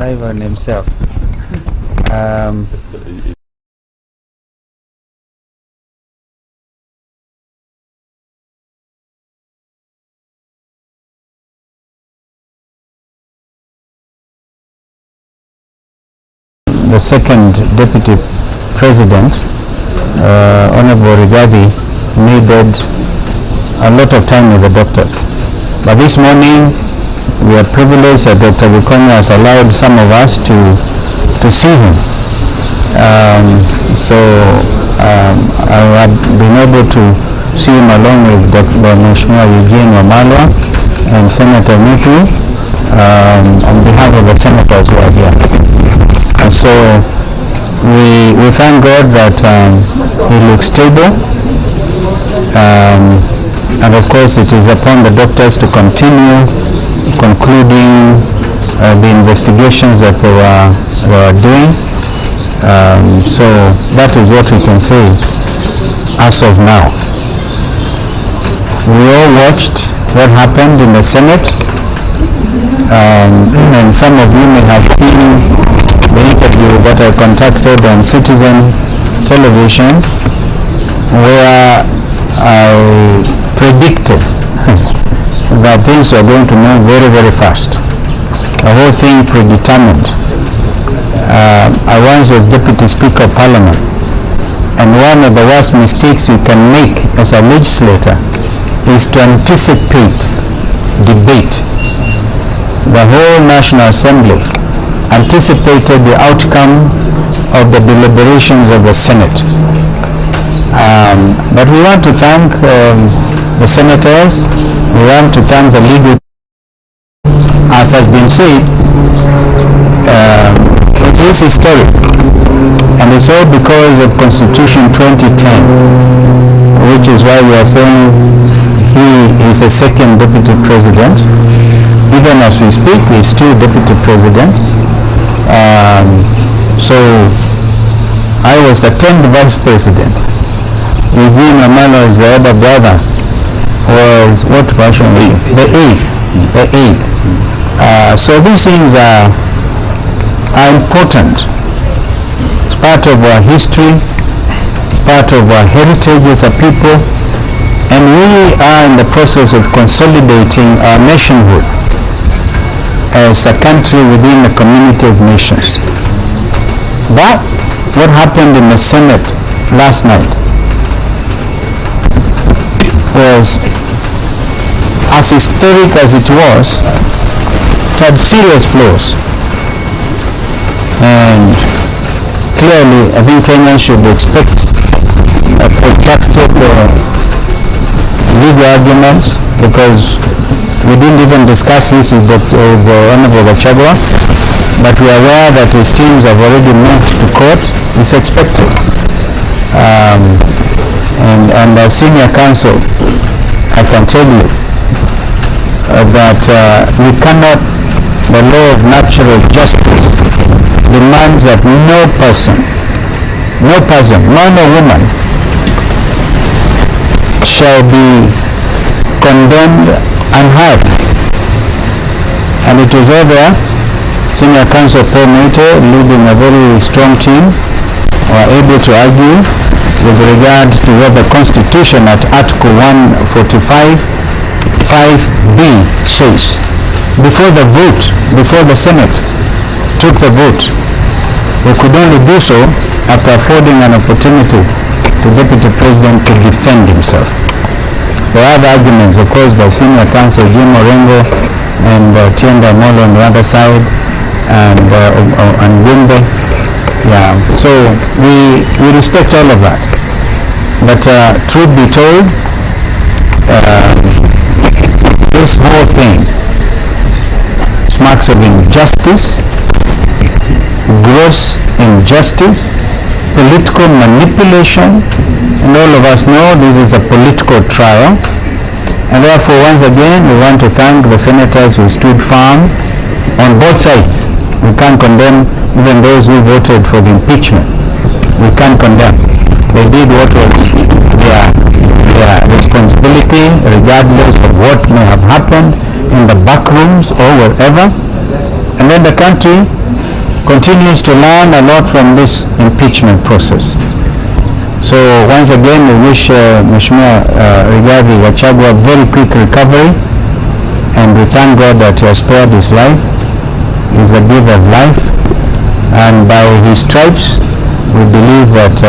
on himself. The second deputy president, Honorable Rigathi, needed a lot of time with the doctors. But this morning, we are privileged that Dr. Gachagua has allowed some of us to see him. I have been able to see him along with Dr. Eugene Wamalwa and Senator Mutembei on behalf of the senators who are here. And so we thank God that he looks stable. And of course it is upon the doctors to continue concluding the investigations that they were doing. So that is what we can say as of now. We all watched what happened in the Senate, and some of you may have seen the interview that I conducted on Citizen Television, where I predicted that things were going to move very, very fast. The whole thing predetermined. I once was Deputy Speaker of Parliament, and one of the worst mistakes you can make as a legislator is to anticipate debate. The whole National Assembly anticipated the outcome of the deliberations of the Senate. But we want to thank the senators. We want to thank the legal. As has been said, it is historic, and it's all because of Constitution 2010, which is why we are saying he is a second deputy president. Even as we speak, he is still deputy president. So I was the 10th vice president. Eugene Wamalwa is the other brother, was what version? The eighth. So these things are important. It's part of our history. It's part of our heritage as a people. And we are in the process of consolidating our nationhood as a country within a community of nations. But what happened in the Senate last night was, as historic as it was, it had serious flaws. And clearly, I think Kenyans should expect a protracted legal arguments, because we didn't even discuss this with the Honorable Gachagua, but we are aware that his teams have already moved to court. It's expected. And as senior counsel, I can tell you that we cannot, the law of natural justice demands that no person, man or woman, shall be condemned unheard. And it is all there. Senior Counsel Paul Mete, leading a very strong team, were able to argue with regard to what the Constitution at Article 145 5B says. Before the Senate took the vote, they could only do so after affording an opportunity to Deputy President to defend himself. There are other arguments, of course, by Senior Counsel Jim Orengo and Tienda Molo on the other side, and Wimbe. Yeah, so we respect all of that. But truth be told, this whole thing smacks of injustice, gross injustice, political manipulation, and all of us know this is a political trial. And therefore, once again, we want to thank the senators who stood firm on both sides. We can't condemn even those who voted for the impeachment. We can't condemn. They did what was their responsibility, regardless of what may have happened in the back rooms or wherever. And then the country continues to learn a lot from this impeachment process. So once again, we wish Mheshimiwa Rigathi Gachagua very quick recovery, and we thank God that He has spared his life. He is a giver of life, and by His stripes, we believe that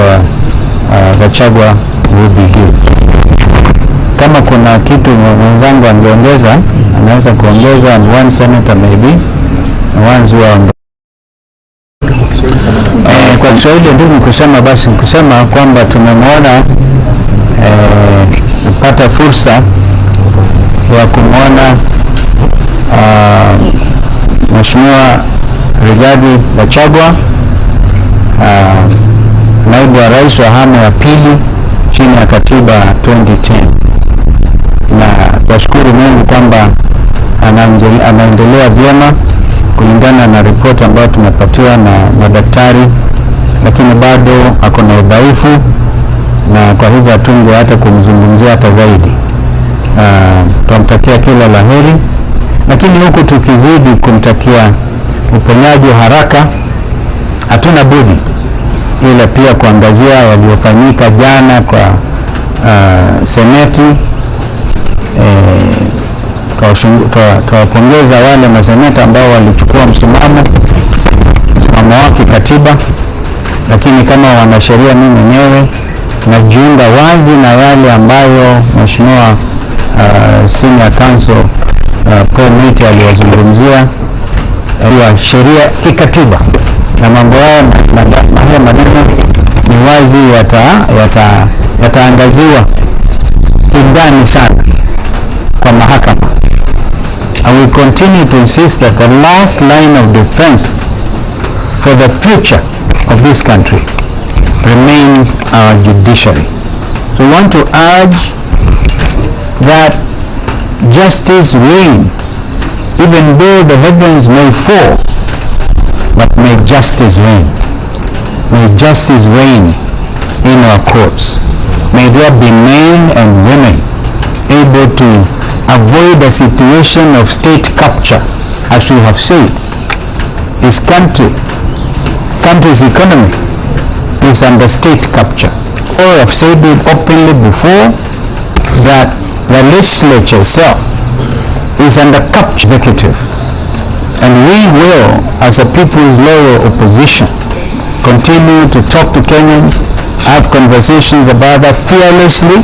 Gachagua will be healed. Kama kuna kitu mwenzangu angeongeza, anaweza kuongeza, and one senator maybe, one zua kwa Kiswahili ndio nikusema, basi nikusema kwamba tumemwona napata fursa ya kumwona Mheshimiwa Rigathi Gachagua, naibu wa rais wa awamu ya pili chini ya katiba 2010, na twashukuru Mungu kwamba anaendelea vyema kulingana na ripoti ambayo tumepatiwa na madaktari, lakini bado ako na udhaifu, na kwa hivyo hatunge hata kumzungumzia hata zaidi. Tunamtakia kila la heri, lakini huku tukizidi kumtakia uponyaji haraka, hatuna budi ila pia kuangazia yaliyofanyika jana kwa seneti. Tuwapongeza wale maseneta ambao walichukua msimamo wake katiba, lakini kama wanasheria, mimi mwenyewe najiunga wazi na yale ambayo Mheshimiwa Senior Counsel Paul Miti aliyozungumzia ya sheria kikatiba, na mambo haya maneno ni wazi yataangaziwa kindani sana kwa mahakama. And we continue to insist that the last line of defense for the future of this country remains our judiciary. So we want to urge that justice reign, even though the heavens may fall, but may justice reign. May justice reign in our courts. May there be men and women able to avoid a situation of state capture, as we have said. This country's economy is under state capture. Or I've said it openly before, that the legislature itself is under capture executive. And we will, as a people's loyal opposition, continue to talk to Kenyans, have conversations about that fearlessly,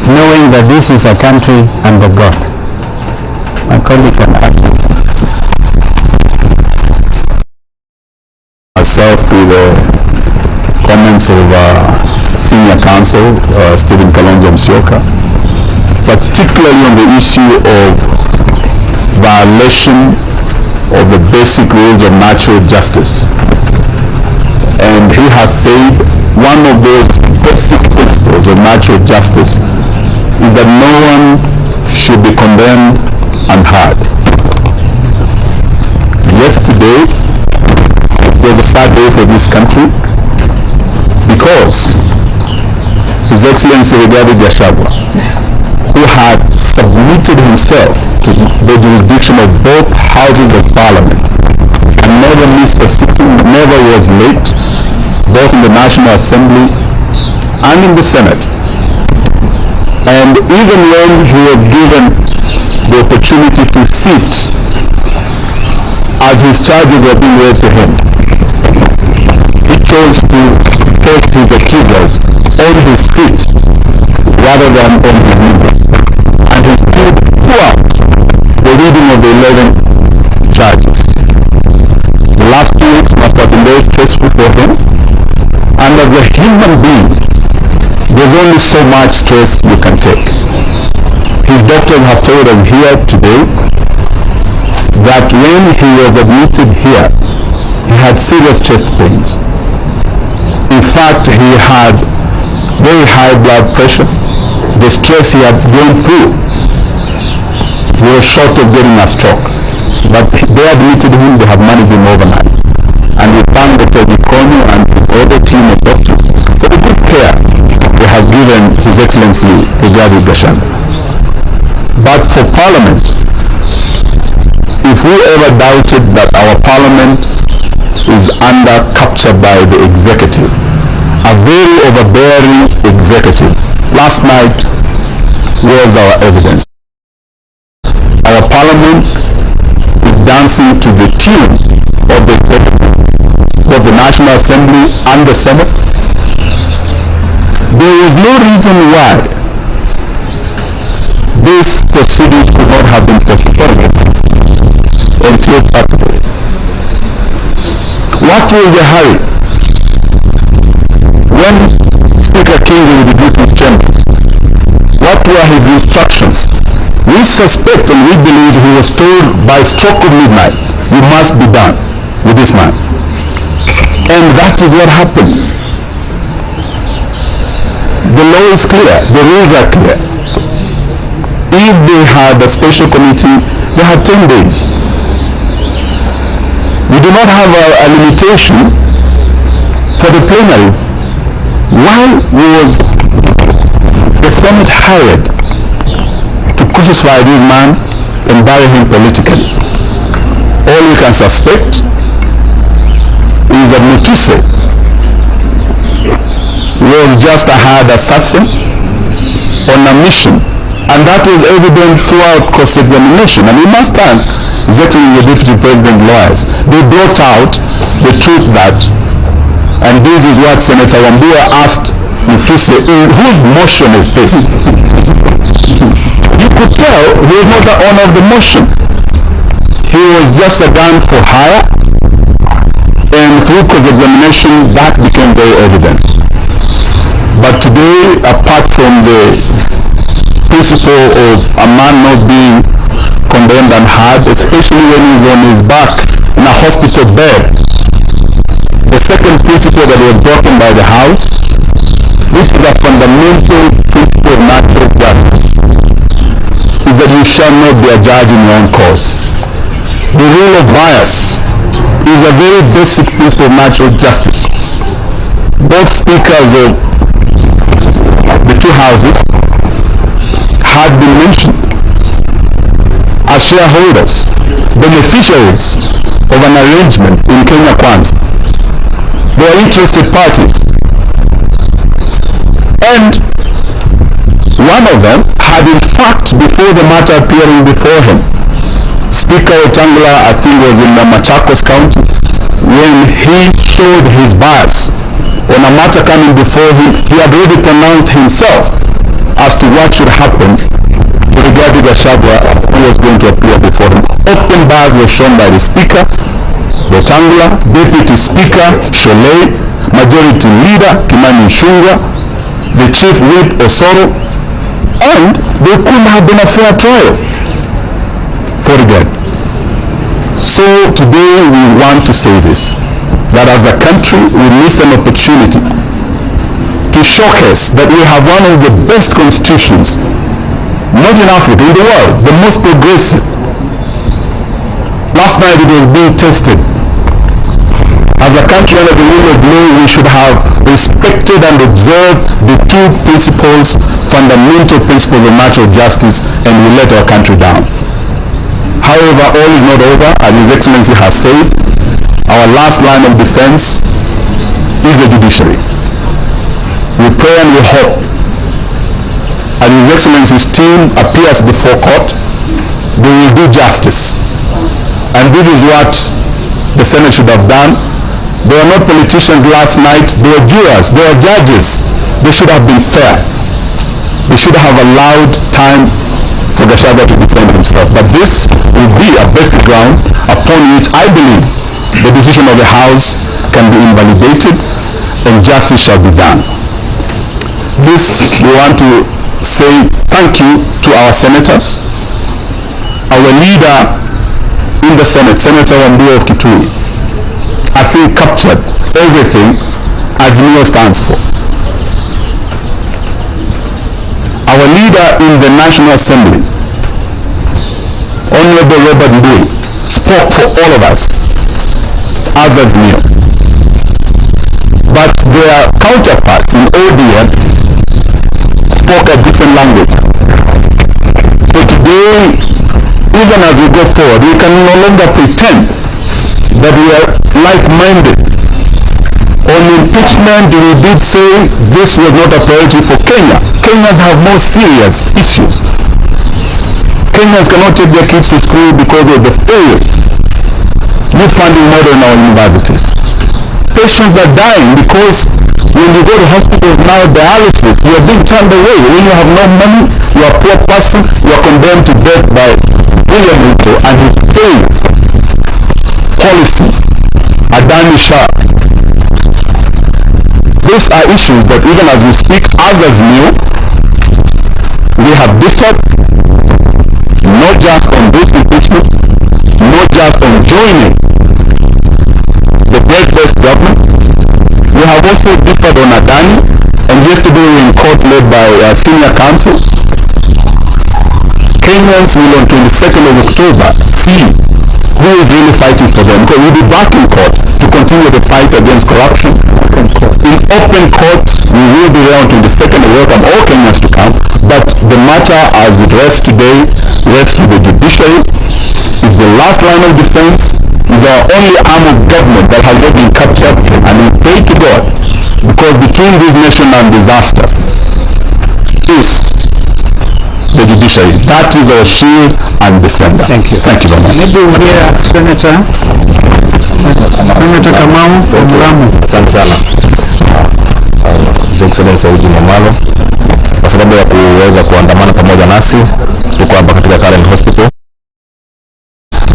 knowing that this is a country under God. My colleague can add. Myself with the comments of Senior Counsel Stephen Kalonzo Musyoka, particularly on the issue of violation of the basic rules of natural justice. And he has said one of those basic principles of natural justice is that no one should be condemned unheard. Yesterday was a sad day for this country because His Excellency Rigathi Gachagua, who had submitted himself to the jurisdiction of both houses of parliament and never missed a sitting, never was late, both in the National Assembly and in the Senate. And even when he was given the opportunity to sit as his charges were being read to him, he chose to face his accusers on his feet rather than on his knees. And he stood throughout the reading of the 11 charges. The last 2 weeks must have been very stressful for him. And as a human being, there's only so much stress you can take. His doctors have told us here today that when he was admitted here, he had serious chest pains. In fact, he had very high blood pressure. The stress he had gone through, he was short of getting a stroke. But they admitted him, they have managed him overnight. And we thank Dr. Eugene and his other team of doctors for the good care they have given His Excellency Rigathi Gachagua. But for Parliament, if we ever doubted that our Parliament under capture by the executive, a very overbearing executive. Last night was our evidence. Our parliament is dancing to the tune of the executive, both the National Assembly and the Senate. There is no reason why these proceedings could not have been postponed until Saturday. What was the hurry? When Speaker King withdrew his chambers, what were his instructions? We suspect and we believe he was told by stroke of midnight, you must be done with this man. And that is what happened. The law is clear, the rules are clear. If they had a special committee, they had 10 days. We do not have a limitation for the plenaries. Why was the Senate hired to crucify this man and bury him politically? All we can suspect is that Mutuse was just a hired assassin on a mission, and that was evident throughout cross-examination. And we must thank His Excellency the Deputy President lawyers. They brought out the truth that, and this is what Senator Wambua asked Mutuse, whose motion is this? You could tell he was not the owner of the motion. He was just a gun for hire, and through cross-examination that became very evident. But today, apart from the principle of a man not being condemned and hard, especially when he's on his back in a hospital bed, the second principle that was broken by the House, which is a fundamental principle of natural justice, is that you shall not be a judge in your own cause. The rule of bias is a very basic principle of natural justice. Both speakers of the two houses had been mentioned as shareholders, beneficiaries of an arrangement in Kenya Kwanza. They are interested parties. And one of them had in fact, before the matter appearing before him, Speaker Otangula, I think was in Machakos County, when he showed his bias on a matter coming before him, he had already pronounced himself as to what should happen to regarding Gachagua who was going to appear before him. Open bias was shown by the Speaker, Otangula, Deputy Speaker, Sholei, Majority Leader, Kimani Ichung'wah, the Chief Whip, Osoro, and there couldn't have been a fair trial for again. So today we want to say this, that as a country we miss an opportunity to showcase that we have one of the best constitutions, not in Africa, in the world, the most progressive. Last night it was being tested. As a country under the rule of law, we should have respected and observed the two principles, fundamental principles of natural justice, and we let our country down. However, all is not over. As His Excellency has said, our last line of defense is the judiciary. We pray and we hope as His Excellency's team appears before court, they will do justice. And this is what the Senate should have done. They were not politicians last night, they were jurors, they were judges. They should have been fair. They should have allowed time for Gachagua to defend himself. But this will be a basic ground upon which I believe the decision of the House can be invalidated and justice shall be done. This, we want to say thank you to our senators. Our leader in the Senate, Senator Wambua of Kitui, I think captured everything as NEO stands for. Our leader in the National Assembly, Honorable Robert Mbui, spoke for all of us as NEO. But their counterparts in ODM spoke a different language. So today, even as we go forward, we can no longer pretend that we are like-minded On impeachment, we did say this was not a priority for Kenya. Kenyans have more serious issues. Kenyans cannot take their kids to school because of the failed new funding model in our universities. Patients are dying because when you go to hospitals now, dialysis, you are being turned away. When you have no money, you are a poor person, you are condemned to death by Ruto and his failed policy. Adani Shah. These are issues that even as we speak, as new, we have differed, not just on this impeachment, not just on joining the great-based government. We have also differed on Adani, and yesterday we were in court led by senior counsel. Kenyans will on 22nd of October see who is really fighting for them, because we'll be back in court to continue the fight against corruption. In open court, we will be there on 22nd. We welcome all Kenyans to come, but the matter as it rests today rests with the judiciary. It's the last line of defense. It's our only arm of government that has not been captured, and we pray to God, because between this nation and disaster is the judiciary. That is our shield and defender. Thank you. Thank you very much. Maybe we'll hear Senator Kamau from Lamu. Asante sana His Excellency Eugene kwa sababu ya kuweza kuandamana pamoja nasi. Tuko hapa katika Karen Hospital.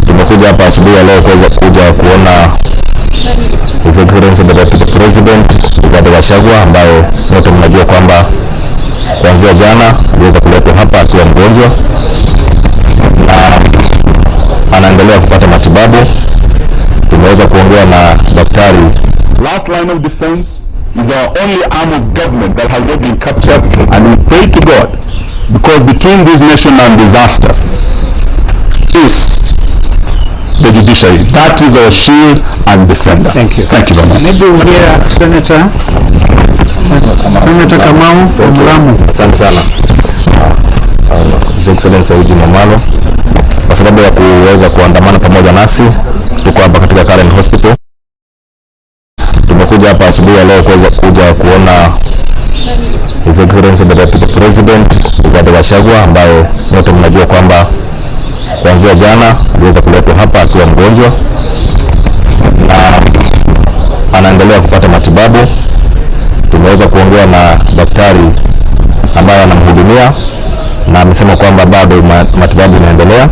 Tumekuja hapa asubuhi ya leo kuja kuona His Excellency the Deputy President Gachagua, ambaye wote mnajua kwamba kuanzia jana aliweza kuletwa hapa akiwa mgonjwa na anaendelea kupata matibabu. Tumeweza kuongea na daktari. Last line of defense is our only arm of government that has not been captured, and we pray to God, because between this nation and disaster is the judiciary. That is our shield and defender. Thank you. Thank you very much. Maybe we'll hear Senator Kamau from Lamu. Asante sana His Excellency Eugene kwa sababu ya kuweza kuandamana pamoja nasi. Tuko hapa katika Karen Hospital. Tumekuja hapa asubuhi ya leo kuja kuona His Excellency the Deputy President Gachagua, ambaye wote mnajua kwamba kuanzia jana aliweza kuletwa hapa akiwa mgonjwa na anaendelea kupata matibabu. Tumeweza kuongea na daktari ambaye anamhudumia na amesema kwamba bado matibabu yanaendelea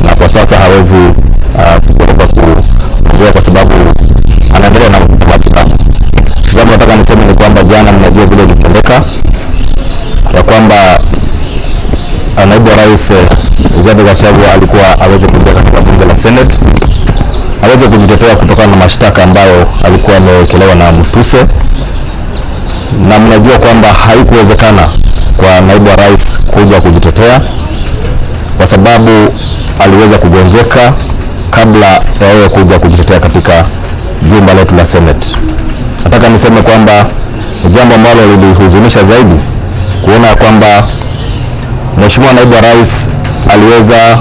na kwa sasa hawezi kuweza kuongea kwa sababu anaendelea na matibabu. Jambo nataka niseme ni kwamba jana mnajua vile ilitendeka ya kwamba naibu wa rais Gachagua alikuwa aweze kuingia katika bunge la Senate aweze kujitetea kutokana na mashtaka ambayo alikuwa amewekelewa na Mutuse, na mnajua kwamba haikuwezekana kwa naibu wa rais kuja kujitetea kwa sababu aliweza kugonjeka kabla ya yeye kuja kujitetea katika jumba letu la Senate. Nataka niseme kwamba jambo ambalo lilihuzunisha zaidi kuona kwamba Mheshimiwa naibu wa rais aliweza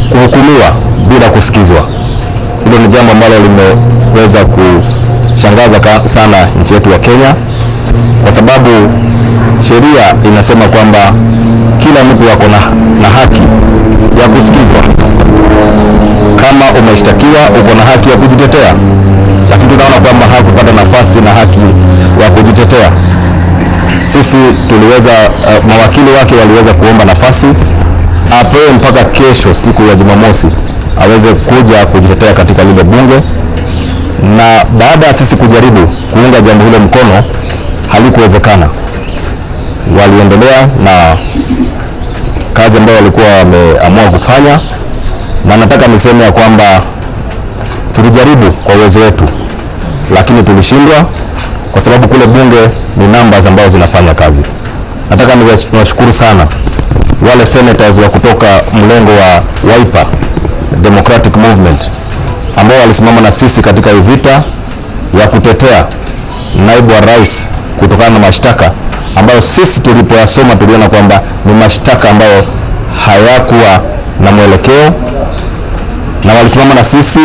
kuhukumiwa bila kusikizwa. Hilo ni jambo ambalo limeweza kushangaza sana nchi yetu ya Kenya, kwa sababu sheria inasema kwamba kila mtu ako na haki ya kusikizwa. Kama umeshtakiwa uko na haki ya kujitetea, lakini tunaona kwamba hakupata nafasi na haki ya kujitetea. Sisi tuliweza mawakili wake waliweza kuomba nafasi apewe mpaka kesho siku ya Jumamosi aweze kuja kujitetea katika lile bunge, na baada ya sisi kujaribu kuunga jambo hilo mkono halikuwezekana. Waliendelea na kazi ambayo walikuwa wameamua kufanya, na nataka niseme ya kwamba tulijaribu kwa uwezo wetu, lakini tulishindwa kwa sababu kule bunge ni numbers ambazo zinafanya kazi. Nataka niwashukuru sana wale senators wa kutoka mlengo wa Wiper Democratic Movement ambao walisimama na sisi katika vita ya kutetea naibu wa rais kutokana na mashtaka ambayo sisi tulipoyasoma tuliona kwamba ni mashtaka ambayo hayakuwa na mwelekeo, na walisimama na sisi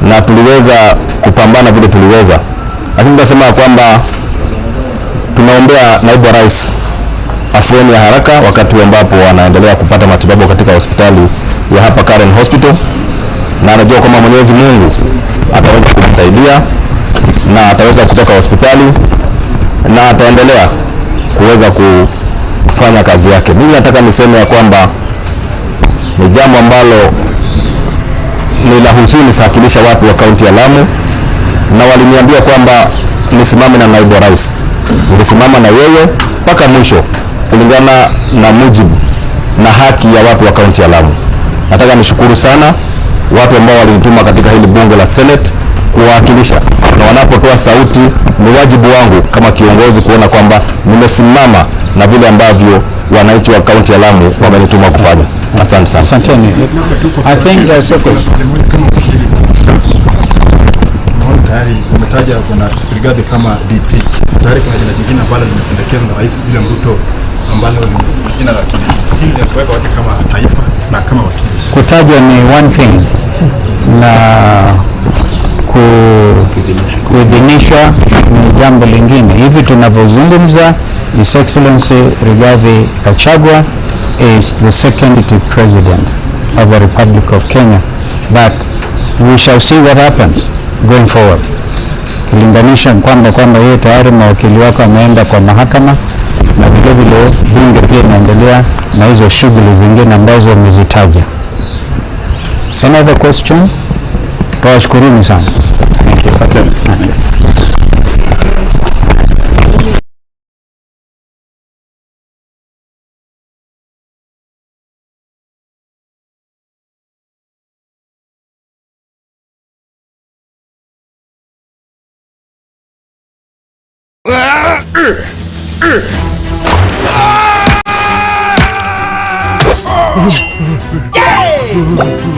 na tuliweza kupambana vile tuliweza Lakini tunasema kwamba tunaombea naibu wa rais afueni ya haraka wakati ambapo anaendelea kupata matibabu katika hospitali ya hapa Karen Hospital, na anajua kwamba Mwenyezi Mungu ataweza kumsaidia na ataweza kutoka hospitali na ataendelea kuweza kufanya kazi yake. Mimi nataka niseme ya kwamba ni jambo ambalo ni la huzuni sakilisha watu wa kaunti ya Lamu, na waliniambia kwamba nisimame na naibu wa rais. Nilisimama na yeye mpaka mwisho kulingana na mujibu na haki ya watu wa kaunti ya Lamu. Nataka nishukuru sana watu ambao walinituma katika hili bunge la Senate kuwakilisha, na wanapotoa sauti ni wajibu wangu kama kiongozi kuona kwamba nimesimama na vile ambavyo wananchi wa kaunti ya Lamu wamenituma kufanya. Asante sana. Asanteni. I think that's okay. Tayari umetaja kuna brigade kama DP. Tayari kuna jina jingine ambalo limependekezwa na Rais William Ruto ambalo ni jina la kijiji. Hili ni kuweka watu kama taifa na kama wakili. Kutajwa ni one thing na kuidhinishwa ni jambo lingine. Hivi tunavyozungumza, His Excellency Rigathi Gachagua is the second president of the Republic of Kenya, but we shall see what happens going forward. Kilinganisha kwamba yeye tayari mawakili wako ameenda kwa mahakama, na vile vile bunge pia inaendelea na hizo shughuli zingine ambazo wamezitaja. Another question? Tawashukuruni sana. Thank you. Yay!